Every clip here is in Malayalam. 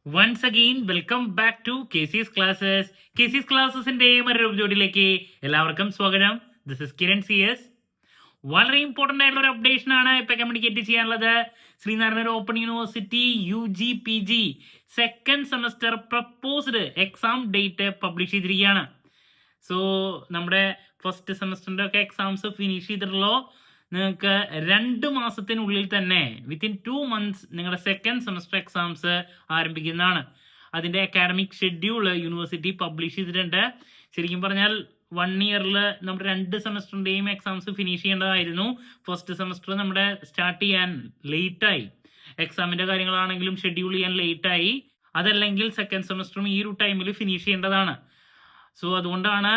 Once again welcome back to KC's classes. KC's ക്ലാസ്സസിന്റെ മറ്റൊരു എപ്പിസോഡിലേക്ക് എല്ലാവർക്കും സ്വാഗതം. This is Kiran CS. വളരെ ഇമ്പോർട്ടൻ്റ് ആയിട്ടുള്ള ഒരു അപ്ഡേഷൻ ആണ് ഇപ്പൊ കമ്മ്യൂണിക്കേറ്റ് ചെയ്യാനുള്ളത്. Sreenarayana open university UG/PG second semester proposed exam date publish ചെയ്തിരിക്കുകയാണ്. സോ നമ്മുടെ ഫസ്റ്റ് സെമസ്റ്ററിന്റെ ഒക്കെ എക്സാംസ് ഫിനിഷ് ചെയ്തിട്ടുള്ളൂ. നിങ്ങൾക്ക് 2 മാസത്തിനുള്ളിൽ തന്നെ വിത്തിൻ 2 months നിങ്ങളുടെ സെക്കൻഡ് സെമസ്റ്റർ എക്സാംസ് ആരംഭിക്കുന്നതാണ്. അതിൻ്റെ അക്കാഡമിക് ഷെഡ്യൂൾ യൂണിവേഴ്സിറ്റി പബ്ലിഷ് ചെയ്തിട്ടുണ്ട്. ശരിക്കും പറഞ്ഞാൽ 1 yearൽ നമ്മുടെ 2 സെമസ്റ്ററിൻ്റെയും എക്സാംസ് ഫിനിഷ് ചെയ്യേണ്ടതായിരുന്നു. ഫസ്റ്റ് സെമസ്റ്റർ നമ്മുടെ സ്റ്റാർട്ട് ചെയ്യാൻ ലേറ്റായി, എക്സാമിൻ്റെ കാര്യങ്ങളാണെങ്കിലും ഷെഡ്യൂൾ ചെയ്യാൻ ലേറ്റായി. അതല്ലെങ്കിൽ സെക്കൻഡ് സെമസ്റ്ററും ഈ ഒരു ടൈമിൽ ഫിനിഷ് ചെയ്യേണ്ടതാണ്. സോ അതുകൊണ്ടാണ്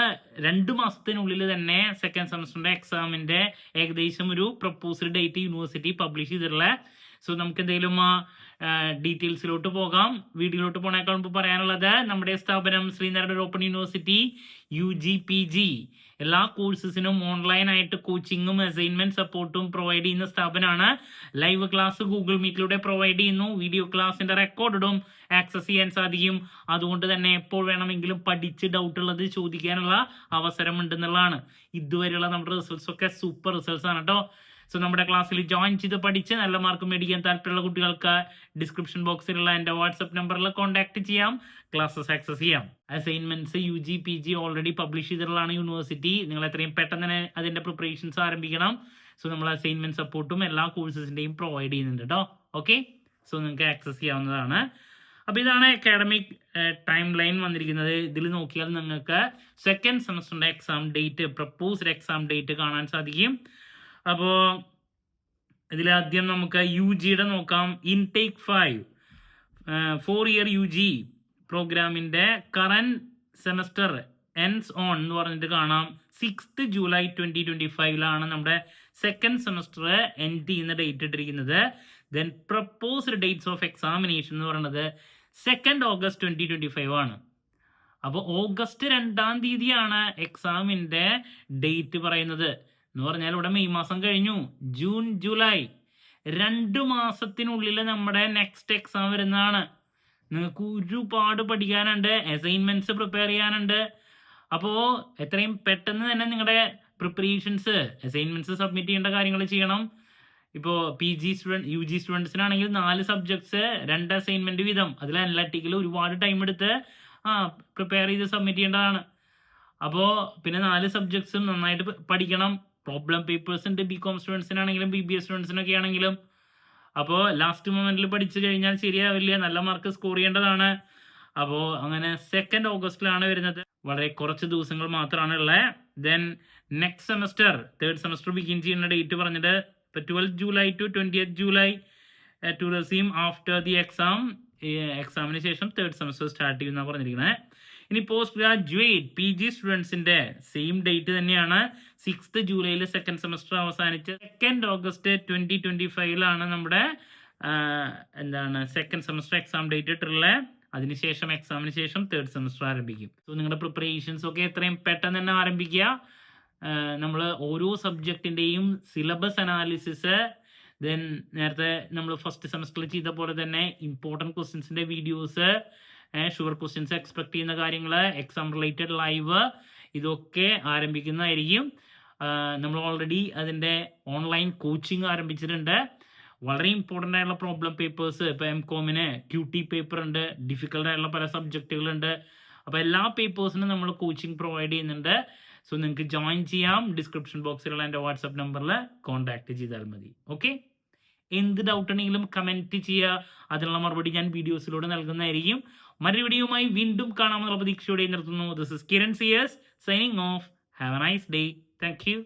2 മാസത്തിനുള്ളിൽ തന്നെ സെക്കൻഡ് സെമസ്റ്ററിന്റെ എക്സാമിന്റെ ഏകദേശം ഒരു പ്രപ്പോസ്ഡ് ഡേറ്റ് യൂണിവേഴ്സിറ്റി പബ്ലിഷ് ചെയ്തിട്ടുള്ളത്. സോ നമുക്ക് എന്തെങ്കിലും ഡീറ്റെയിൽസിലോട്ട് പോകാം. വീഡിയോയിലോട്ട് പോണേക്കാൾ മുമ്പ് പറയാനുള്ളത്, നമ്മുടെ സ്ഥാപനം ശ്രീനാരായണ ഓപ്പൺ യൂണിവേഴ്സിറ്റി UG/PG എല്ലാ കോഴ്സസിനും ഓൺലൈനായിട്ട് കോച്ചിങ്ങും അസൈൻമെന്റ് സപ്പോർട്ടും പ്രൊവൈഡ് ചെയ്യുന്ന സ്ഥാപനമാണ്. ലൈവ് ക്ലാസ് ഗൂഗിൾ മീറ്റിലൂടെ പ്രൊവൈഡ് ചെയ്യുന്നു. വീഡിയോ ക്ലാസിന്റെ റെക്കോർഡും ആക്സസ് ചെയ്യാൻ സാധിക്കും. അതുകൊണ്ട് തന്നെ എപ്പോൾ വേണമെങ്കിലും പഠിച്ച് ഡൗട്ട് ഉള്ളത് ചോദിക്കാനുള്ള അവസരം ഉണ്ടെന്നുള്ളതാണ്. ഇതുവരെയുള്ള നമ്മുടെ റിസൾട്ട്സ് ഒക്കെ സൂപ്പർ റിസൾട്ട്സ് ആണ് കേട്ടോ. സോ നമ്മുടെ ക്ലാസ്സിൽ ജോയിൻ ചെയ്ത് പഠിച്ച് നല്ല മാർക്ക് മേടിക്കാൻ താല്പര്യമുള്ള കുട്ടികൾക്ക് ഡിസ്ക്രിപ്ഷൻ ബോക്സിലുള്ള എൻ്റെ വാട്സപ്പ് നമ്പറിൽ കോൺടാക്ട് ചെയ്യാം, ക്ലാസ്സസ് ആക്സസ് ചെയ്യാം. അസൈൻമെന്റ്സ് UG/PG ഓൾറെഡി പബ്ലിഷ് ചെയ്തിട്ടുള്ളതാണ് യൂണിവേഴ്സിറ്റി. നിങ്ങൾ എത്രയും പെട്ടെന്ന് തന്നെ അതിൻ്റെ പ്രിപ്പറേഷൻസ് ആരംഭിക്കണം. സോ നമ്മൾ അസൈൻമെന്റ് സപ്പോർട്ടും എല്ലാ കോഴ്സസിൻ്റെയും പ്രൊവൈഡ് ചെയ്യുന്നുണ്ട് കേട്ടോ. ഓക്കെ, സോ നിങ്ങൾക്ക് ആക്സസ് ചെയ്യാവുന്നതാണ്. അപ്പോൾ ഇതാണ് അക്കാഡമിക് ടൈം ലൈൻ വന്നിരിക്കുന്നത്. ഇതിൽ നോക്കിയാൽ നിങ്ങൾക്ക് സെക്കൻഡ് സെമസ്റ്ററിൻ്റെ exam date, proposed exam date കാണാൻ സാധിക്കും. അപ്പോൾ ഇതിലാദ്യം നമുക്ക് UGയുടെ നോക്കാം. ഇൻടേക്ക് 5 4 year UG പ്രോഗ്രാമിൻ്റെ കറന്റ് സെമസ്റ്റർ എൻഡ്സ് ഓൺ എന്ന് പറഞ്ഞിട്ട് കാണാം. 6th July 2025 നമ്മുടെ സെക്കൻഡ് സെമസ്റ്റർ എൻഡ് ചെയ്യുന്ന ഡേറ്റ് ഇട്ടിരിക്കുന്നത്. Then proposed dates of examination എന്ന് പറയുന്നത് 2nd August 2025 ആണ്. അപ്പോൾ ഓഗസ്റ്റ് 2-ാം തീയതിയാണ് എക്സാമിൻ്റെ ഡേറ്റ് പറയുന്നത്. എന്ന് പറഞ്ഞാൽ ഇവിടെ മെയ് മാസം കഴിഞ്ഞു, ജൂൺ ജൂലൈ 2 മാസത്തിനുള്ളിൽ നമ്മുടെ നെക്സ്റ്റ് എക്സാം വരുന്നതാണ്. നിങ്ങൾക്ക് ഒരുപാട് പഠിക്കാനുണ്ട്, അസൈൻമെന്റ്സ് പ്രിപ്പയർ ചെയ്യാനുണ്ട്. അപ്പോൾ എത്രയും പെട്ടെന്ന് തന്നെ നിങ്ങളുടെ പ്രിപ്പറേഷൻസ്, അസൈൻമെന്റ്സ് സബ്മിറ്റ് ചെയ്യേണ്ട കാര്യങ്ങൾ ചെയ്യണം. ഇപ്പോൾ UG സ്റ്റുഡൻസിനാണെങ്കിൽ 4 സബ്ജക്ട്സ് 2 അസൈൻമെന്റ് വീതം, അതിൽ അനലറ്റിക്കൽ ഒരുപാട് ടൈം എടുത്ത് പ്രിപ്പയർ ചെയ്ത് സബ്മിറ്റ് ചെയ്യേണ്ടതാണ്. അപ്പോൾ പിന്നെ 4 സബ്ജക്ട്സും നന്നായിട്ട് പഠിക്കണം. പ്രോബ്ലം പേപ്പേഴ്സ് ഉണ്ട് BCom സ്റ്റുഡൻസിനാണെങ്കിലും BBA സ്റ്റുഡൻസിനൊക്കെ ആണെങ്കിലും. അപ്പോൾ ലാസ്റ്റ് മൊമെന്റിൽ പഠിച്ചു കഴിഞ്ഞാൽ ശരിയാവില്ല, നല്ല മാർക്ക് സ്കോർ ചെയ്യേണ്ടതാണ്. അപ്പോൾ അങ്ങനെ 2nd August വരുന്നത്. വളരെ കുറച്ച് ദിവസങ്ങൾ മാത്രമാണ് ഉള്ളത്. Then next semester, 3rd semester begin ചെയ്യുന്ന ഡേറ്റ് പറഞ്ഞിട്ട് 12th July to 20th July to receive after the exam. എക്സാമിന് ശേഷം 3rd സെമസ്റ്റർ സ്റ്റാർട്ട് ചെയ്യുമെന്നാണ് പറഞ്ഞിരിക്കുന്നത്. ഇനി പോസ്റ്റ് ഗ്രാജുവേറ്റ് PG സ്റ്റുഡൻസിന്റെ സെയിം ഡേറ്റ് തന്നെയാണ്. 6th July സെക്കൻഡ് സെമസ്റ്റർ അവസാനിച്ച് 2nd August 2025 നമ്മുടെ സെക്കൻഡ് സെമസ്റ്റർ എക്സാം ഡേറ്റ് ഇട്ടുള്ളത്. അതിനുശേഷം എക്സാമിന് ശേഷം 3rd സെമസ്റ്റർ ആരംഭിക്കും. സോ നിങ്ങളുടെ പ്രിപ്പറേഷൻസ് ഒക്കെ എത്രയും പെട്ടെന്ന് തന്നെ ആരംഭിക്കുക. നമ്മൾ ഓരോ സബ്ജക്റ്റിൻ്റെയും സിലബസ് അനാലിസിസ്, ദെൻ നേരത്തെ നമ്മൾ ഫസ്റ്റ് സെമസ്റ്ററിൽ ചെയ്ത പോലെ തന്നെ ഇമ്പോർട്ടൻറ്റ് ക്വസ്റ്റ്യൻസിൻ്റെ വീഡിയോസ്, ഷുവർ ക്വസ്റ്റ്യൻസ് എക്സ്പെക്ട് ചെയ്യുന്ന കാര്യങ്ങൾ, എക്സാം റിലേറ്റഡ് ലൈവ്, ഇതൊക്കെ ആരംഭിക്കുന്നതായിരിക്കും. നമ്മൾ ഓൾറെഡി അതിൻ്റെ ഓൺലൈൻ കോച്ചിങ് ആരംഭിച്ചിട്ടുണ്ട്. വളരെ ഇമ്പോർട്ടൻ്റ് ആയിട്ടുള്ള പ്രോബ്ലം പേപ്പേഴ്സ്, ഇപ്പോൾ MCOMന് QT പേപ്പർ ഉണ്ട്, ഡിഫിക്കൽട്ട് ആയിട്ടുള്ള പല സബ്ജക്റ്റുകളുണ്ട്. അപ്പോൾ എല്ലാ പേപ്പേഴ്സിനും നമ്മൾ കോച്ചിങ് പ്രൊവൈഡ് ചെയ്യുന്നുണ്ട്. സോ നിങ്ങൾക്ക് ജോയിൻ ചെയ്യാം. ഡിസ്ക്രിപ്ഷൻ ബോക്സിലുള്ള എൻ്റെ വാട്സപ്പ് നമ്പറിൽ കോൺടാക്ട് ചെയ്താൽ മതി. ഓക്കെ, എന്ത് ഡൗട്ട് ഉണ്ടെങ്കിലും കമൻറ്റ് ചെയ്യുക, അതിനുള്ള മറുപടി ഞാൻ വീഡിയോസിലൂടെ നൽകുന്നതായിരിക്കും. മറ്റൊരു വീഡിയോയുമായി വീണ്ടും കാണാമെന്നുള്ള പ്രതീക്ഷയോടെ നിർത്തുന്നു. This is Kiran CS signing off. Have a nice day. Thank U.